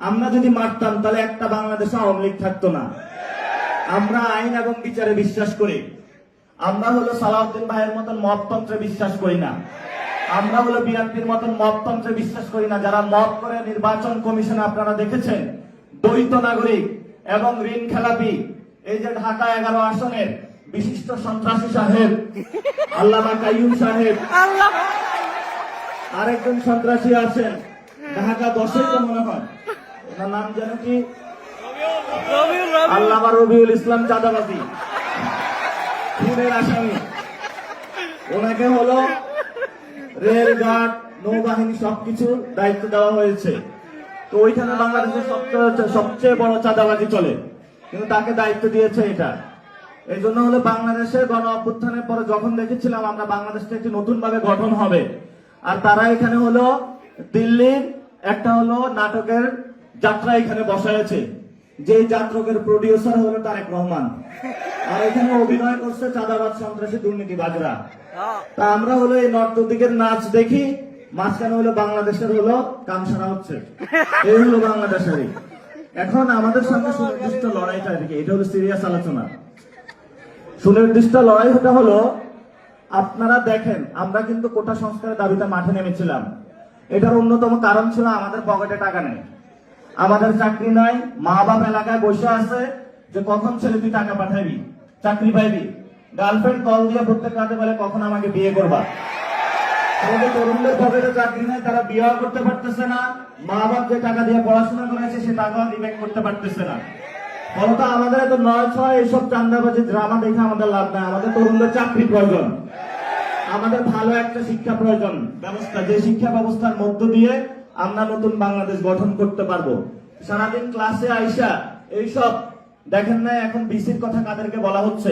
আমরা যদি মারতাম তাহলে একটা বাংলাদেশে আওয়ামী লীগ থাকতো না। আমরা আইন এবং বিচারে বিশ্বাস করি। আমরা হলো সালাউদ্দিন ভাইয়ের মতন মততন্ত্রে বিশ্বাস করি না। আমরা হলো বিএনপির মতন মততন্ত্রে বিশ্বাস করি না। যারা মত করে নির্বাচন কমিশনে আপনারা দেখেছেন দ্বৈত নাগরিক এবং ঋণ খেলাপি, এই যে ঢাকা 11 আসনের বিশিষ্ট সন্ত্রাসী সাহেব আল্লামা কাইয়ুম সাহেব, আরেকজন সন্ত্রাসী আছেন ঢাকা 10-এ তো মনে হয়, ওনার নাম যেন কি, আল্লামা রবিউল ইসলাম চাঁদাবাজি, খুনের আসামি। ওনাকে হলো রেলগার্ড, নৌবাহিনী সবকিছু দায়িত্ব দেওয়া হয়েছে। তো ওইখানে বাংলাদেশের সবচেয়ে বড় চাঁদাবাজি চলে, কিন্তু তাকে দায়িত্ব দিয়েছে এটা। এই জন্য হলো বাংলাদেশের গণ অভ্যুত্থানের পরে যখন দেখেছিলাম আমরা বাংলাদেশটা একটি নতুন ভাবে গঠন হবে, আর তারা এখানে হলো দিল্লির একটা হলো নাটকের যাত্রা এখানে বসাইছে, যে যাত্রকের প্রডিউসার হলো তারেক রহমান, আর এখানে অভিনয় করছে চাঁদাবাজ, সন্ত্রাসী, দুর্নীতিবাজরা। তা আমরা হলো এই নর্তদিকের নাচ দেখি, মাঝখানে হলো বাংলাদেশের হলো কামসারা হচ্ছে, এই হলো বাংলাদেশেরই। এখন আমাদের সঙ্গে সুনির্দিষ্ট লড়াইটা এদিকে, এটা হলো সিরিয়াস আলোচনা। সুনির্দিষ্ট লড়াইটা হলো, আপনারা দেখেন আমরা কিন্তু কোটা সংস্কারের দাবিতে মাঠে নেমেছিলাম। এটার অন্যতম কারণ ছিল আমাদের পকেটে টাকা নেই, আমাদের চাকরি নাই, মা বাপ এলাকায় বসে আছে যে কখন ছেলে তুই টাকা পাঠাবি, চাকরি পাইবি। গার্লফ্রেন্ড কল দিয়ে প্রত্যেক রাতে বলে কখন আমাকে বিয়ে করবা। আমাদের তরুণদের পকেটে চাকরি নাই, তারা বিয়ে করতে পারতেছে না, মা বাপ যে টাকা দিয়ে পড়াশোনা করেছে সে টাকাও রিবেট করতে পারতেছে না। ফলত আমাদের এত 9-6 এইসব চান্দাবাজি ড্রামা দেখে আমাদের লাভ নাই। আমাদের তরুণদের চাকরি প্রয়োজন, আমাদের ভালো একটা শিক্ষা প্রয়োজন ব্যবস্থা, যে শিক্ষা ব্যবস্থার মধ্য দিয়ে আমরা নতুন বাংলাদেশ গঠন করতে পারবো। সারাদিন ক্লাসে আইসা এইসব দেখেন না, এখন বিসির কথা কাদেরকে বলা হচ্ছে,